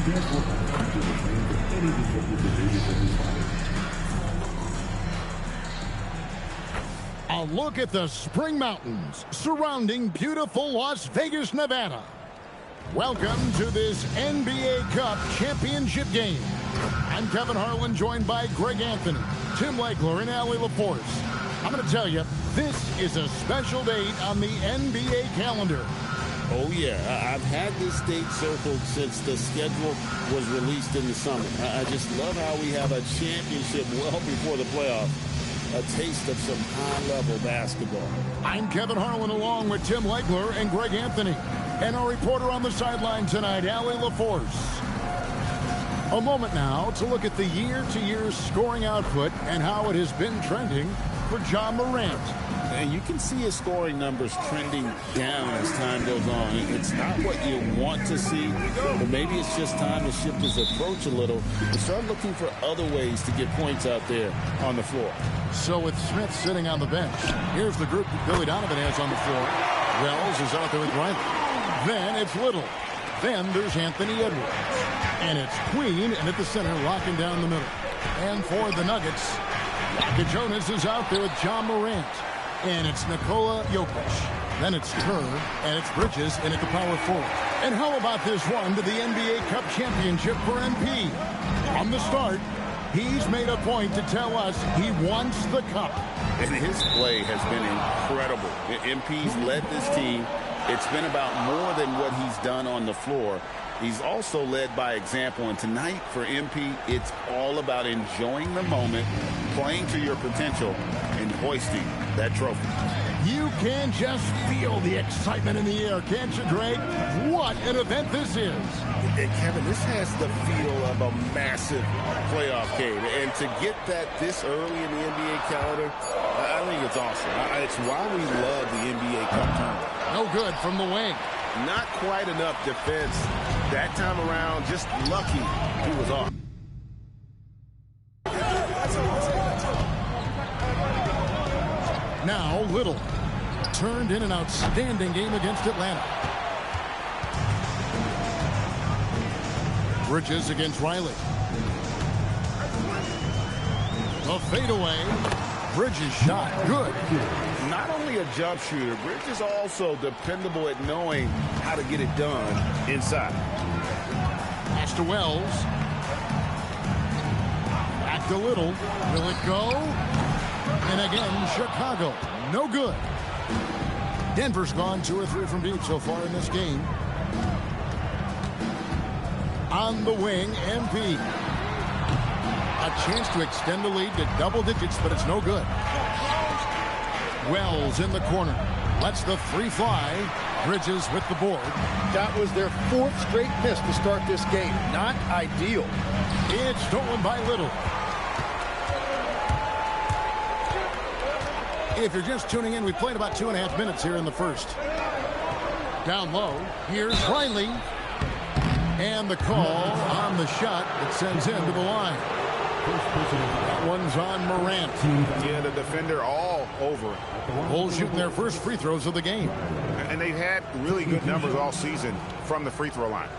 therefore to refrain from any disruptive behaviors of his body. A look at the Spring Mountains surrounding beautiful Las Vegas, Nevada. Welcome to this NBA Cup championship game. I'm Kevin Harlan, joined by Greg Anthony, Tim Legler, and Allie LaForce. I'm going to tell you, this is a special date on the NBA calendar. Oh, yeah. I've had this date circled since the schedule was released in the summer. I just love how we have a championship well before the playoffs. A taste of some high-level basketball. I'm Kevin Harlan, along with Tim Legler and Greg Anthony. And our reporter on the sideline tonight, Allie LaForce. A moment now to look at the year-to-year scoring output and how it has been trending for Ja Morant. And you can see his scoring numbers trending down as time goes on. It's not what you want to see, but maybe it's just time to shift his approach a little and start looking for other ways to get points out there on the floor. So with Smith sitting on the bench, here's the group that Billy Donovan has on the floor. Wells is out there with Riley. Then it's Little. Then there's Anthony Edwards. And it's Queen, and at the center, rocking down the middle. And for the Nuggets, Jonas is out there with Ja Morant. And it's Nikola Jokic. Then it's Kerr, and it's Bridges, and at the power forward. And how about this one to the NBA Cup championship for MP? From the start, he's made a point to tell us he wants the cup. And his play has been incredible. MP's led this team. It's been about more than what he's done on the floor. He's also led by example, and tonight for MP, it's all about enjoying the moment, playing to your potential, and hoisting that trophy. You can just feel the excitement in the air, can't you, Greg? What an event this is. And Kevin, this has the feel of a massive playoff game. And to get that this early in the NBA calendar, I think it's awesome. It's why we love the NBA Cup tournament. No good from the wing. Not quite enough defense that time around. Just lucky he was off. Now Little turned in an outstanding game against Atlanta. Bridges against Riley. A fadeaway. Bridges shot. Good. Not only a jump shooter, Bridges also dependable at knowing how to get it done inside. Pass to Wells. Back to Little. Will it go? And again, Chicago. No good. Denver's gone 2 or 3 from deep so far in this game. On the wing, MP. A chance to extend the lead to double digits, but it's no good. Wells in the corner. Lets the free fly. Bridges with the board. That was their 4th straight miss to start this game. Not ideal. It's stolen by Little. If you're just tuning in, we played about 2.5 minutes here in the first. Down low. Here's Riley. And the call on the shot that sends him to the line. That one's on Morant. Yeah, the defender all over. Bulls shooting their first free throws of the game. And they've had really good numbers all season from the free throw line.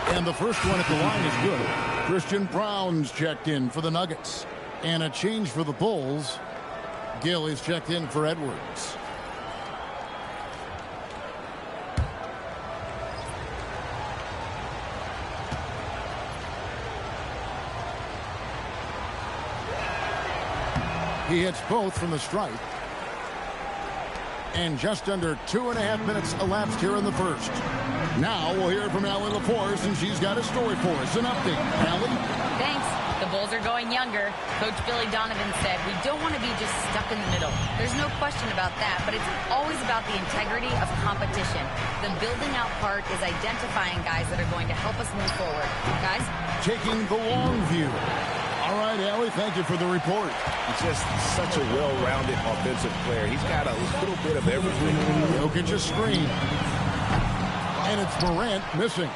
And the first one at the line is good. Christian Brown's checked in for the Nuggets. And a change for the Bulls. Gill is checked in for Edwards. He hits both from the stripe. And just under 2.5 minutes elapsed here in the first. Now we'll hear from Allie LaForce, and she's got a story for us. An update. Allie? Thanks. The Bulls are going younger. Coach Billy Donovan said, we don't want to be just stuck in the middle. There's no question about that, but it's always about the integrity of competition. The building out part is identifying guys that are going to help us move forward. Guys? Taking the long view. All right, Allie, thank you for the report. He's just such a well-rounded offensive player. He's got a little bit of everything. Jokic a screen. And it's Morant missing.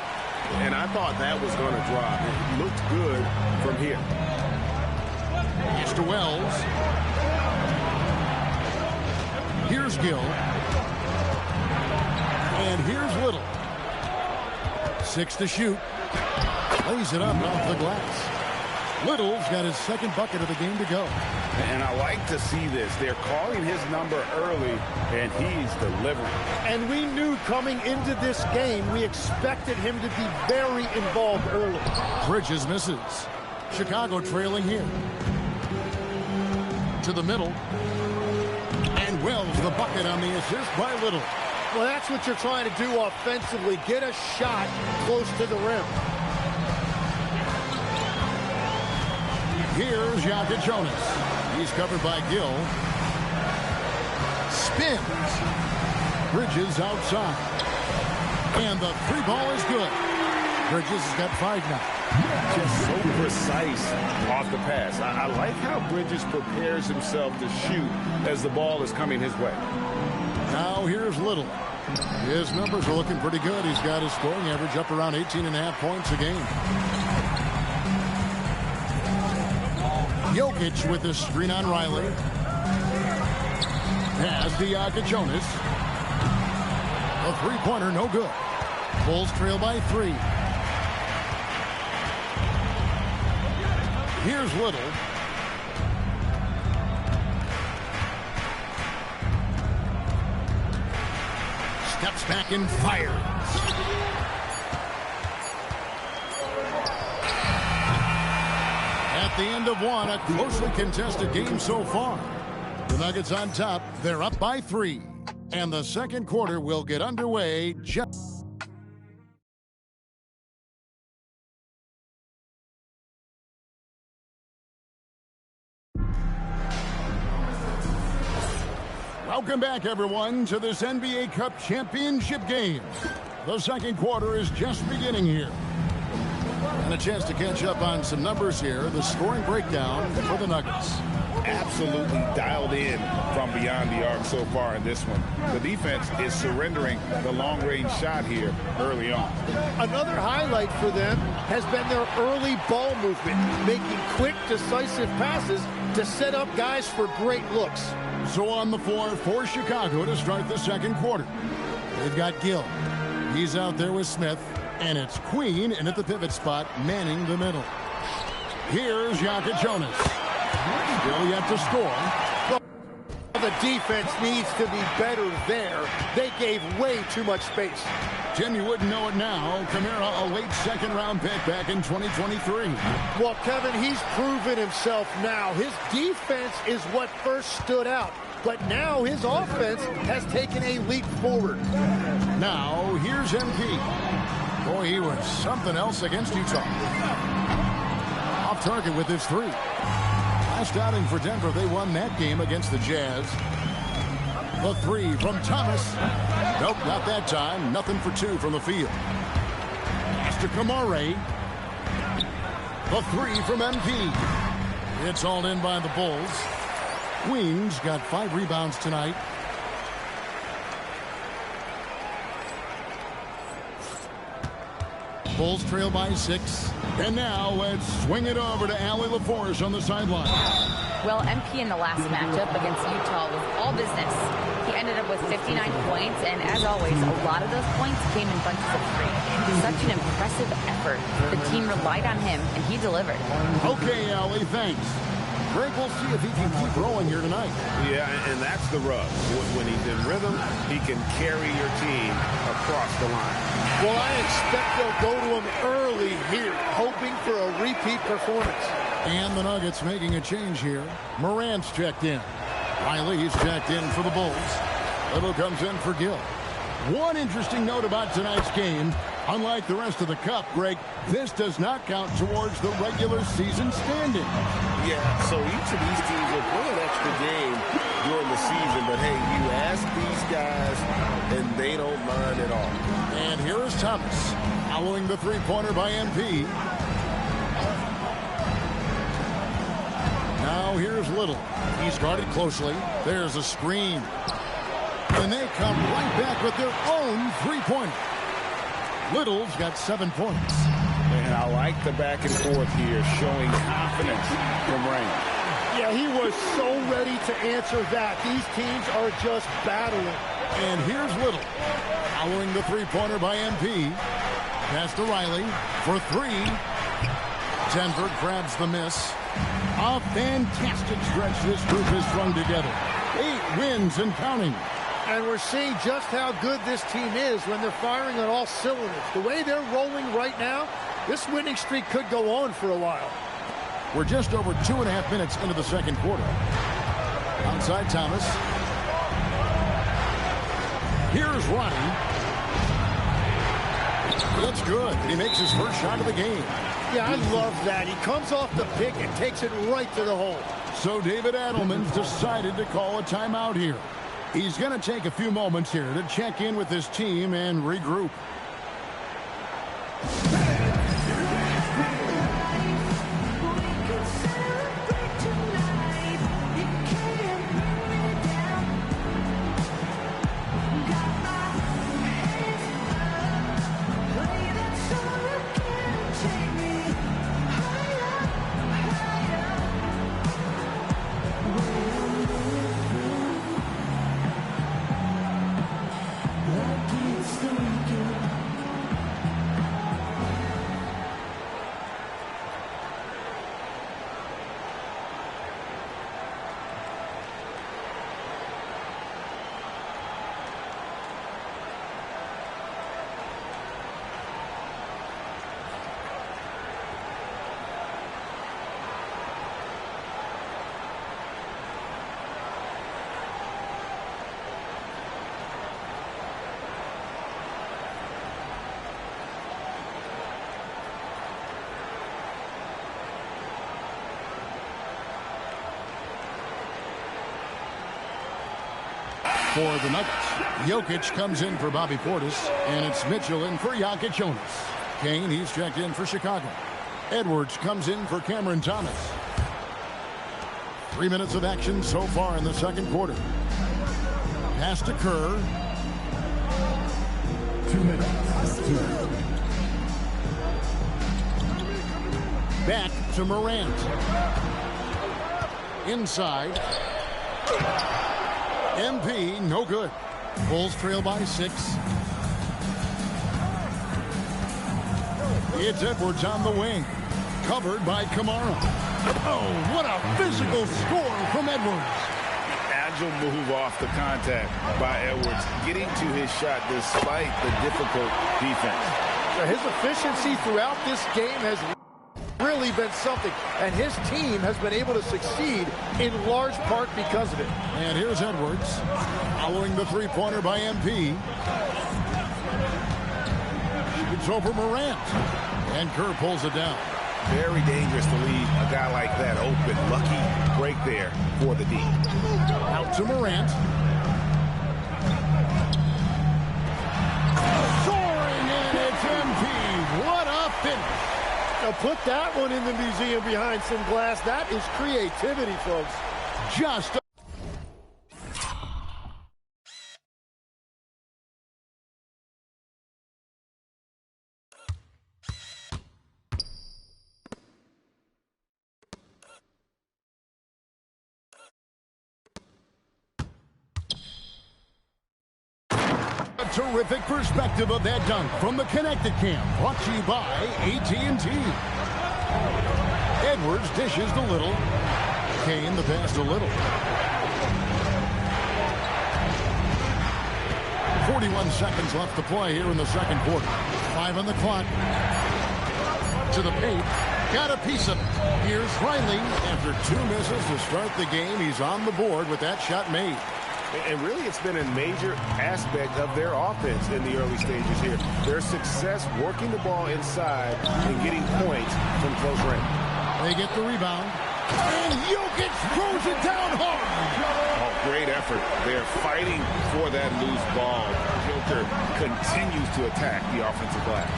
And I thought that was going to drop. It looked good from here. Pass to Wells. Here's Gill. And here's Little. 6 to shoot. Lays it up off the glass. Little's got his second bucket of the game to go. And I like to see this. They're calling his number early, and he's delivering. And we knew coming into this game, we expected him to be very involved early. Bridges misses. Chicago trailing here. To the middle. And Wells the bucket on the assist by Little. Well, that's what you're trying to do offensively. Get a shot close to the rim. Here's Jonas. He's covered by Gill. Spins. Bridges outside. And the free ball is good. Bridges has got 5 now. Just so precise off the pass. I like how Bridges prepares himself to shoot as the ball is coming his way. Now here's Little. His numbers are looking pretty good. He's got his scoring average up around 18.5 points a game. Jokic with the screen on Riley. Has to Jonas. A three-pointer, no good. Bulls trail by 3. Here's Little. Steps back and fires. At the end of one, a closely contested game so far. The Nuggets on top. They're up by 3. And the second quarter will get underway just... Welcome back, everyone, to this NBA Cup championship game. The second quarter is just beginning here. And a chance to catch up on some numbers here. The scoring breakdown for the Nuggets. Absolutely dialed in from beyond the arc so far in this one. The defense is surrendering the long-range shot here early on. Another highlight for them has been their early ball movement, making quick, decisive passes to set up guys for great looks. So on the floor for Chicago to start the second quarter. They've got Gill. He's out there with Smith. And it's Queen in at the pivot spot, manning the middle. Here's Jonas. Still yet to score. The defense needs to be better there. They gave way too much space. Tim, you wouldn't know it now. Kamara, a late second-round pick back in 2023. Well, Kevin, he's proven himself now. His defense is what first stood out. But now his offense has taken a leap forward. Now, here's MP. Boy, he was something else against Utah. Off target with his 3. Last outing for Denver, they won that game against the Jazz. The 3 from Thomas. Nope, not that time. Nothing for 2 from the field. Pass to Kamara. The 3 from MP. It's all in by the Bulls. Queens got 5 rebounds tonight. Bulls trail by 6. And now let's swing it over to Allie LaForce on the sideline. Well, MP in the last matchup against Utah was all business. He ended up with 59 points, and as always, a lot of those points came in bunches of 3. Such an impressive effort. The team relied on him, and he delivered. Okay, Allie, thanks. Greg, we'll see if he can keep rolling here tonight. Yeah, and that's the rub. When he's in rhythm, he can carry your team across the line. Well, I expect they'll go to him early here, hoping for a repeat performance. And the Nuggets making a change here. Morant's checked in. Riley's checked in for the Bulls. Little comes in for Gill. One interesting note about tonight's game. Unlike the rest of the Cup, Greg, this does not count towards the regular season standing. Yeah, so each of these teams will play an extra game during the season. But, hey, you ask these guys, and they don't mind at all. And here is Thomas, following the three-pointer by MP. Now here's Little. He's guarded closely. There's a screen. And they come right back with their own three-pointer. Little's got 7 points. And I like the back and forth here, showing confidence from Rain. Yeah, he was so ready to answer that. These teams are just battling. And here's Little. Following the three-pointer by MP. Pass to Riley for three. Denver grabs the miss. A fantastic stretch this group has strung together. 8 wins and counting. And we're seeing just how good this team is when they're firing on all cylinders. The way they're rolling right now, this winning streak could go on for a while. We're just over 2.5 minutes into the second quarter. Outside Thomas. Here's Ronnie. That's good. He makes his first shot of the game. Yeah, I love that. He comes off the pick and takes it right to the hole. So David Adelman's decided to call a timeout here. He's going to take a few moments here to check in with his team and regroup. For the Nuggets, Jokic comes in for Bobby Portis, and it's Mitchell in for Jokic Jonas. Kane, he's checked in for Chicago. Edwards comes in for Cameron Thomas. 3 minutes of action so far in the second quarter. Pass to Kerr. 2 minutes. Back to Morant. Inside. MP, no good. Bulls trail by 6. It's Edwards on the wing. Covered by Kamara. Oh, what a physical score from Edwards. Agile move off the contact by Edwards, getting to his shot despite the difficult defense. His efficiency throughout this game has really been something, and his team has been able to succeed in large part because of it. And here's Edwards following the three-pointer by MP. It's over Morant, and Kerr pulls it down. Very dangerous to leave a guy like that open. Lucky break there for the D. Out to Morant. Soaring in, it's MP. What a finish. Now put that one in the museum behind some glass. That is creativity, folks. Just a terrific perspective of that dunk from the Connected Camp, brought to you by AT&T. Edwards dishes to Little. Kane the pass to Little. 41 seconds left to play here in the second quarter. 5 on the clock. To the paint. Got a piece of it. Here's Riley. After 2 misses to start the game, he's on the board with that shot made. And really, it's been a major aspect of their offense in the early stages here. Their success working the ball inside and getting points from close range. They get the rebound. And Jokic throws it down hard. Oh, great effort. They're fighting for that loose ball. Joker continues to attack the offensive glass.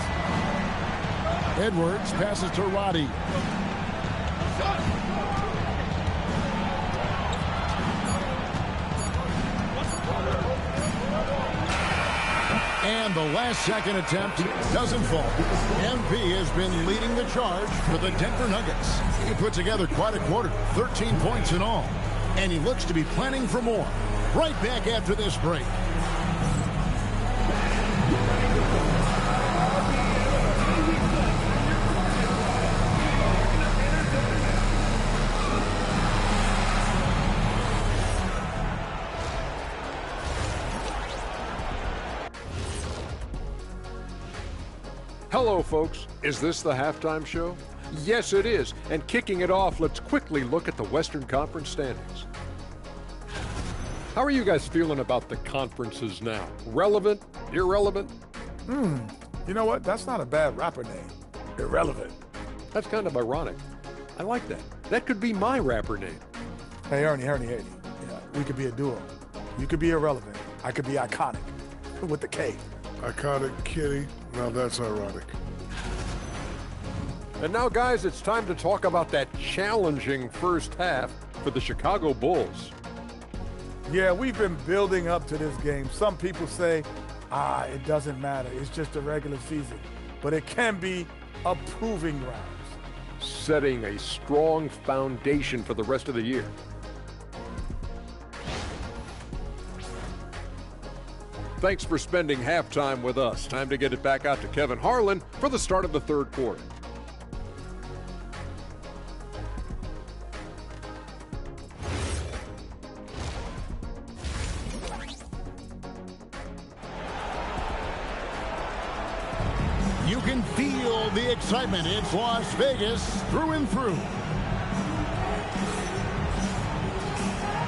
Edwards passes to Roddy. And the last-second attempt doesn't fall. MP has been leading the charge for the Denver Nuggets. He put together quite a quarter, 13 points in all. And he looks to be planning for more. Right back after this break. Hello, folks. Is this the halftime show? Yes, it is. And kicking it off, let's quickly look at the Western Conference standings. How are you guys feeling about the conferences now? Relevant? Irrelevant? You know what? That's not a bad rapper name. Irrelevant. That's kind of ironic. I like that. That could be my rapper name. Hey, Ernie. Yeah, we could be a duo. You could be irrelevant. I could be iconic. With the K. Iconic kitty. Now that's ironic. And now, guys, it's time to talk about that challenging first half for the Chicago Bulls. Yeah, we've been building up to this game. Some people say, it doesn't matter. It's just a regular season. But it can be a proving ground. Setting a strong foundation for the rest of the year. Thanks for spending halftime with us. Time to get it back out to Kevin Harlan for the start of the third quarter. You can feel the excitement. It's Las Vegas through and through.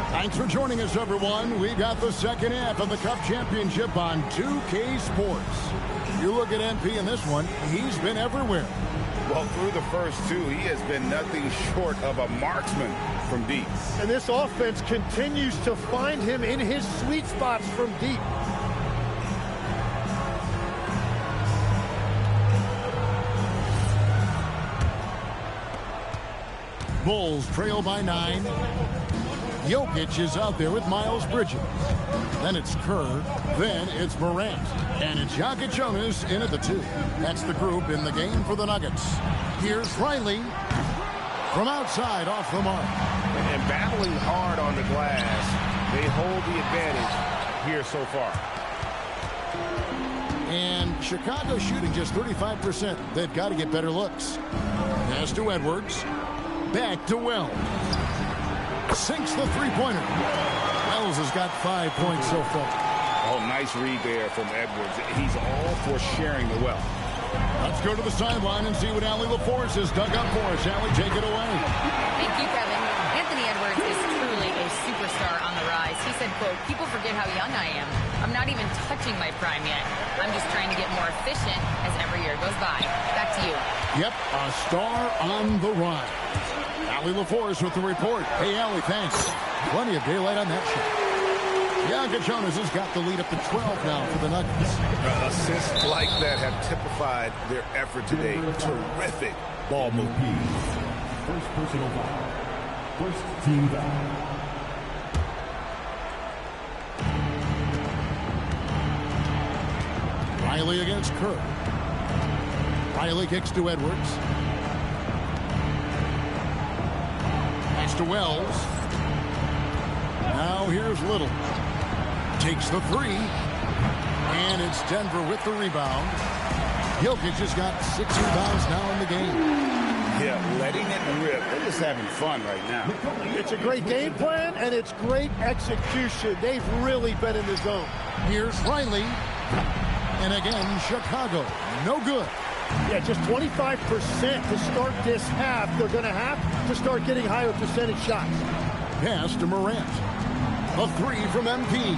Thanks for joining us, everyone. We got the second half of the Cup Championship on 2K Sports. You look at MP in this one, he's been everywhere. Well, through the first two, he has been nothing short of a marksman from deep. And this offense continues to find him in his sweet spots from deep. Bulls trail by 9. Jokic is out there with Miles Bridges. Then it's Kerr. Then it's Morant. And it's Jonas in at the 2. That's the group in the game for the Nuggets. Here's Riley from outside off the mark. And battling hard on the glass, they hold the advantage here so far. And Chicago shooting just 35%. They've got to get better looks. Pass to Edwards. Back to Wells. Sinks the three-pointer. Wells has got 5 points so far. Oh, nice read there from Edwards. He's all for sharing the wealth. Let's go to the sideline and see what Allie LaForce has dug up for us. Allie, take it away. Thank you, Kevin. Anthony Edwards is truly a superstar on the rise. He said, quote, "People forget how young I am. I'm not even touching my prime yet. I'm just trying to get more efficient as every year goes by." Back to you. Yep, a star on the rise. Allie LaForce with the report. Hey, Allie, thanks. Plenty of daylight on that shot. Jonas has got the lead up to 12 now for the Nuggets. Assists like that have typified their effort today. Terrific ball movement. First personal foul. First team foul. Riley against Kerr. Riley kicks to Edwards. Pass to Wells. Now here's Little. Takes the 3. And it's Denver with the rebound. Jokic has got 6 rebounds now in the game. Yeah, letting it rip. They're just having fun right now. It's a great game plan, and it's great execution. They've really been in the zone. Here's Riley. And again, Chicago. No good. Yeah, just 25% to start this half. They're going to have to start getting higher percentage shots. Pass to Morant. A 3 from MP.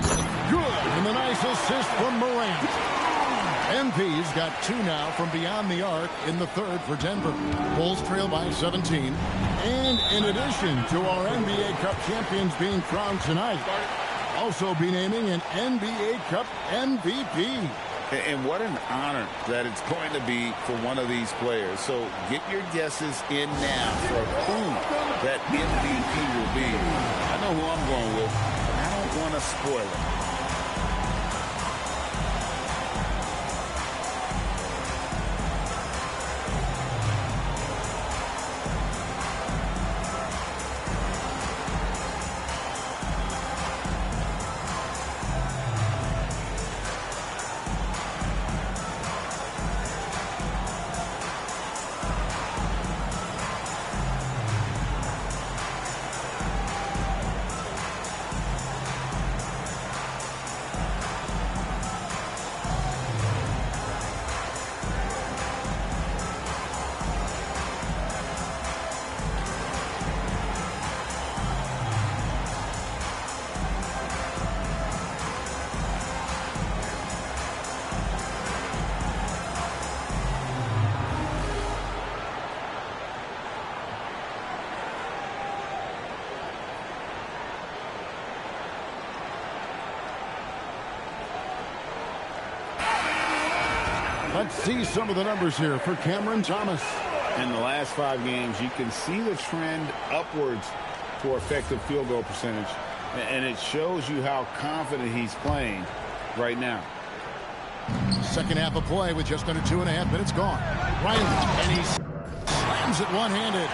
Good. And a nice assist from Morant. MP's got 2 now from beyond the arc in the third for Denver. Bulls trail by 17. And in addition to our NBA Cup champions being crowned tonight, also be naming an NBA Cup MVP. And what an honor that it's going to be for one of these players. So get your guesses in now for who that MVP will be. I know who I'm going with, but I don't want to spoil it. Let's see some of the numbers here for Cameron Thomas. In the last 5 games, you can see the trend upwards for effective field goal percentage. And it shows you how confident he's playing right now. Second half of play with just under 2.5 minutes gone. Riley, and he slams it one-handed.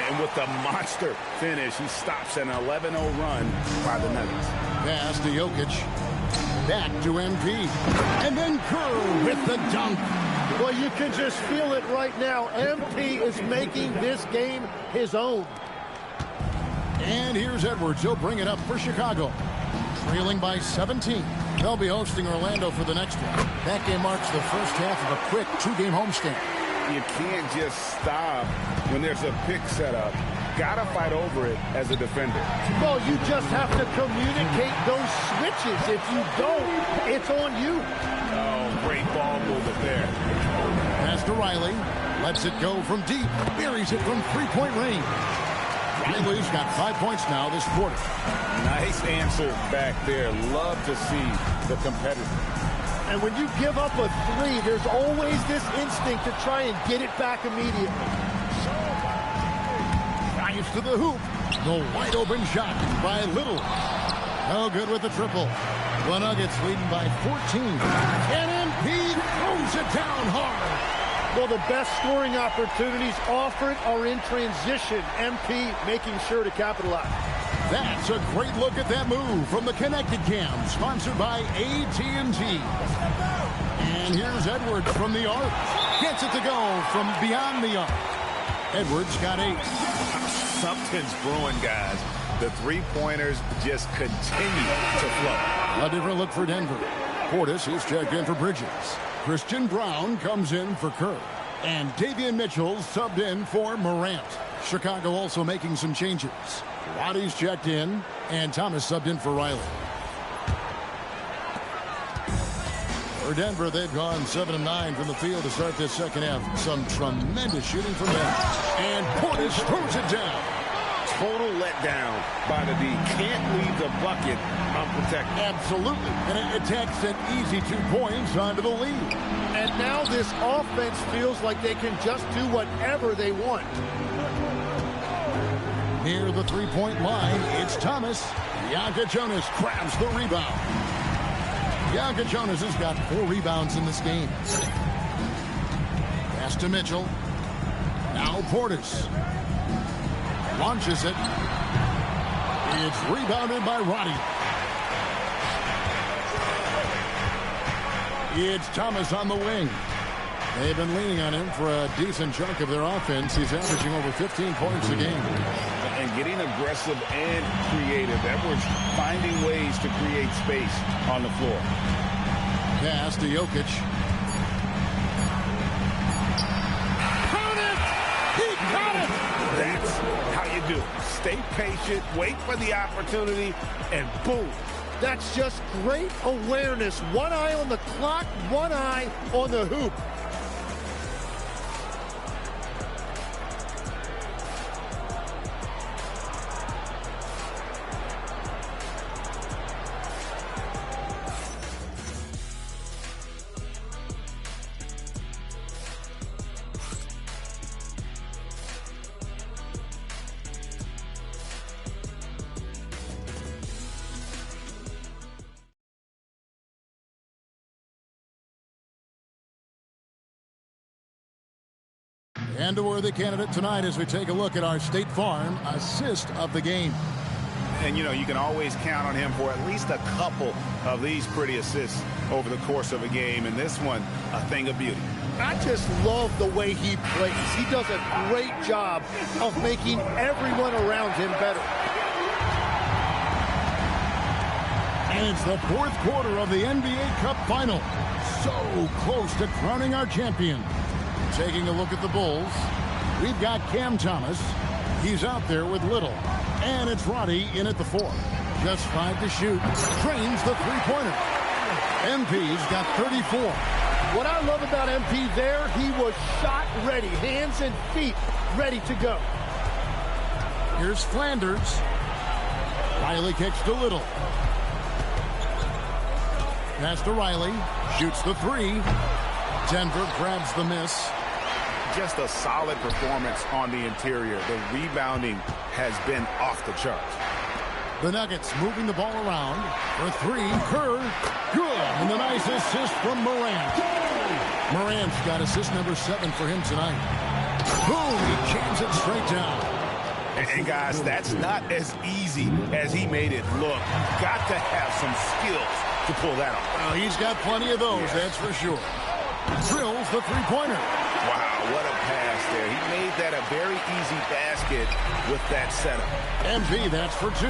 And with the monster finish, he stops an 11-0 run by the Nuggets. Pass to Jokic. Back to MP. And then Kerr with the dunk. Well, you can just feel it right now. MP is making this game his own. And here's Edwards. He'll bring it up for Chicago. Trailing by 17. They'll be hosting Orlando for the next one. That game marks the first half of a quick 2-game homestand. You can't just stop when there's a pick set up. Got to fight over it as a defender. Well, you just have to communicate those switches. If you don't, it's on you. Oh, great ball movement there. Pass to Riley. Lets it go from deep. Buries it from three-point range. Riley's got 5 points now this quarter. Nice answer back there. Love to see the competitor. And when you give up a 3, there's always this instinct to try and get it back immediately. Drives to the hoop. The wide open shot by Little. No good with the triple. The Nuggets leading by 14. And MP throws it down hard. Well, the best scoring opportunities offered are in transition. MP making sure to capitalize. That's a great look at that move from the Connected Cam, sponsored by AT&T. And here's Edwards from the arc. Gets it to go from beyond the arc. Edwards got 8. Something's brewing, guys. The three-pointers just continue to flow. A different look for Denver. Portis is checked in for Bridges. Christian Brown comes in for Kerr. And Davion Mitchell subbed in for Morant. Chicago also making some changes. Roddy's checked in, and Thomas subbed in for Riley. For Denver, they've gone 7 of 9 from the field to start this second half. Some tremendous shooting from them. And Portis throws it down. Total letdown by the D. Can't leave the bucket unprotected. Absolutely. And it takes an easy 2 points onto the lead. And now this offense feels like they can just do whatever they want. Near the three-point line, it's Thomas. Jonas grabs the rebound. Jonas has got 4 rebounds in this game. Pass to Mitchell. Now Portis. Launches it. It's rebounded by Roddy. It's Thomas on the wing. They've been leaning on him for a decent chunk of their offense. He's averaging over 15 points a game. And getting aggressive and creative. Edwards finding ways to create space on the floor. Pass to Jokic. Count it! He got it! That's how you do it. Stay patient, wait for the opportunity, and boom. That's just great awareness. One eye on the clock, one eye on the hoop. And a worthy candidate tonight as we take a look at our State Farm assist of the game. And, you know, you can always count on him for at least a couple of these pretty assists over the course of a game. And this one, a thing of beauty. I just love the way he plays. He does a great job of making everyone around him better. And it's the 4th quarter of the NBA Cup Final. So close to crowning our champion. Taking a look at the Bulls, we've got Cam Thomas. He's out there with Little. And it's Roddy in at the 4. Just 5 to shoot. Drains the three-pointer. MP's got 34. What I love about MP there, he was shot ready. Hands and feet ready to go. Here's Flanders. Riley kicks to Little. Pass to Riley. Shoots the 3. Denver grabs the miss. Just a solid performance on the interior. The rebounding has been off the charts. The Nuggets moving the ball around for three. Kerr, good. And the nice assist from Morant. Morant's got assist number 7 for him tonight. Boom, he jams it straight down. And guys, that's not as easy as he made it look. Got to have some skills to pull that off. Well, he's got plenty of those, that's for sure. Drills the three-pointer. Wow, what a pass there. He made that a very easy basket with that setup. MP, that's for 2.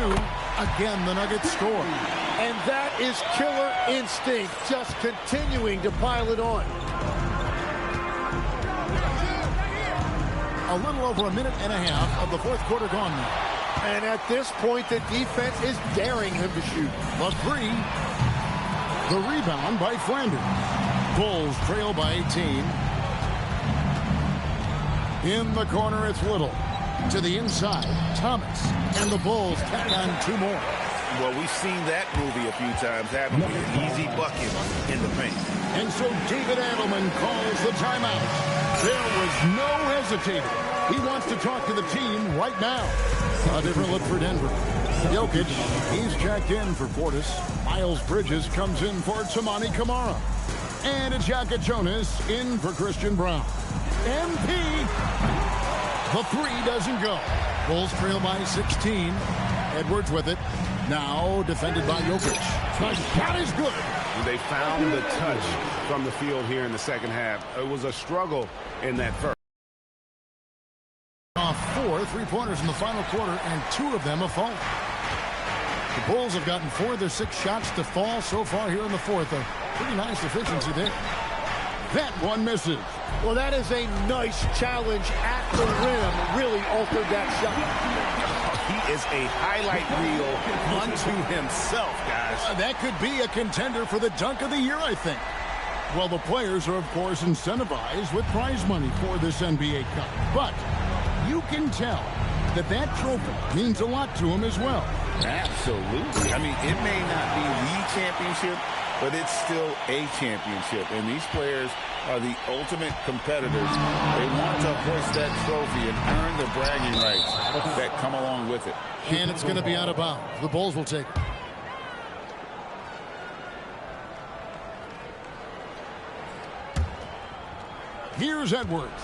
Again, the Nuggets score. And that is killer instinct, just continuing to pile it on. A little over a minute and a half of the fourth quarter gone now. And at this point, the defense is daring him to shoot. The 3. The rebound by Flanders. Bulls trail by 18. In the corner, it's Little. To the inside, Thomas. And the Bulls tack on 2 more. Well, we've seen that movie a few times, haven't we? An easy bucket in the paint. And so David Adelman calls the timeout. There was no hesitating. He wants to talk to the team right now. A different look for Denver. Jokic, he's checked in for Portis. Miles Bridges comes in for Tamani Kamara. And it's Yaka Jonas in for Christian Brown. MP. The 3 doesn't go. Bulls trail by 16. Edwards with it. Now defended by Jokic. The shot is good. They found the touch from the field here in the second half. It was a struggle in that first. 4 3-pointers in the final quarter, and 2 of them have fallen. The Bulls have gotten 4 of their 6 shots to fall so far here in the fourth. A pretty nice efficiency there. That one misses. Well, that is a nice challenge at the rim. Really altered that shot. He is a highlight reel unto himself, guys. That could be a contender for the dunk of the year, I think. Well, the players are, of course, incentivized with prize money for this NBA Cup. But you can tell that that trophy means a lot to them as well. Absolutely. I mean, it may not be the championship, but it's still a championship. And these players are the ultimate competitors. They want to hoist that trophy and earn the bragging rights that come along with it. And it's going to be out of bounds. The Bulls will take it. Here's Edwards.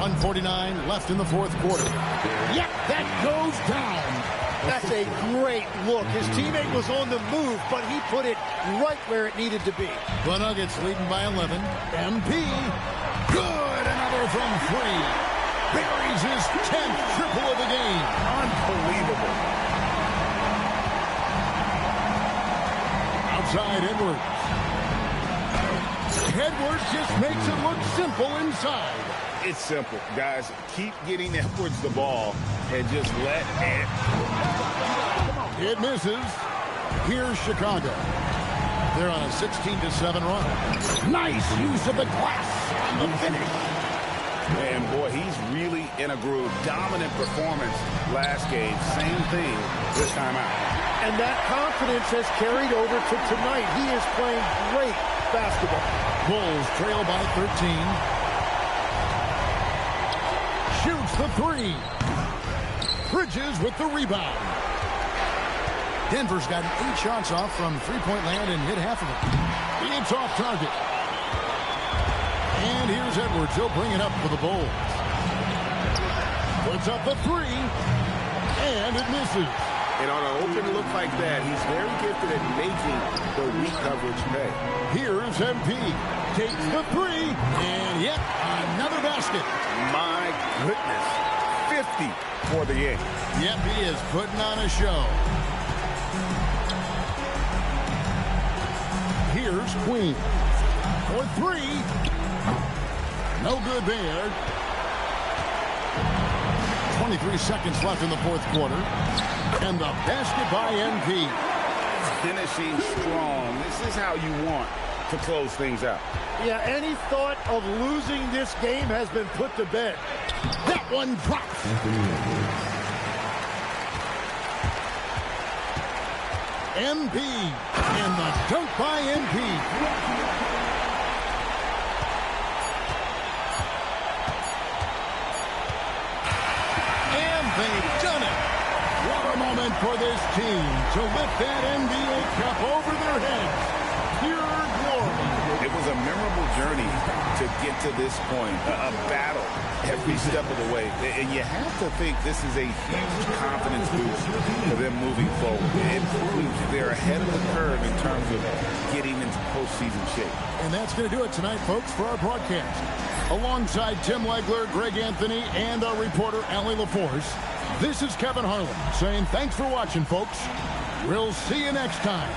1:49 left in the fourth quarter. Yep, that goes down. That's a great look. His teammate was on the move, but he put it right where it needed to be. The Nuggets leading by 11. MP. Good. Another from 3. Buries his 10th triple of the game. Unbelievable. Outside Edwards. Edwards just makes it look simple inside. It's simple, guys. Keep getting Edwards the ball and just let it. It misses. Here's Chicago. They're on a 16-7 run. Nice use of the glass on the finish. Man, boy, he's really in a groove. Dominant performance last game. Same thing this time out. And that confidence has carried over to tonight. He is playing great basketball. Bulls trail by 13. Shoots the 3. Bridges with the rebound. Denver's gotten 8 shots off from three-point land and hit half of it. It's off target. And here's Edwards. He'll bring it up for the Bulls. Puts up the 3. And it misses. And on an open look like that, he's very gifted at making the weak coverage pay. Here's MP. Takes the 3. And yet another basket. My goodness. 50 for the game. Yep, he is putting on a show. Here's Queen. For 3. No good there. 23 seconds left in the fourth quarter. And the basket by MP. Finishing strong. This is how you want to close things out. Yeah, any thought of losing this game has been put to bed. That one drops. MP. And the dunk by NP. And they've done it. What a moment for this team to lift that NBA Cup over their heads. Pure glory. It was a memorable journey to get to this point, a battle every step of the way. And you have to think this is a huge confidence boost for them moving forward. It proves they're ahead of the curve in terms of getting into postseason shape. And that's going to do it tonight, folks, for our broadcast. Alongside Tim Legler, Greg Anthony, and our reporter, Allie LaForce, this is Kevin Harlan saying thanks for watching, folks. We'll see you next time.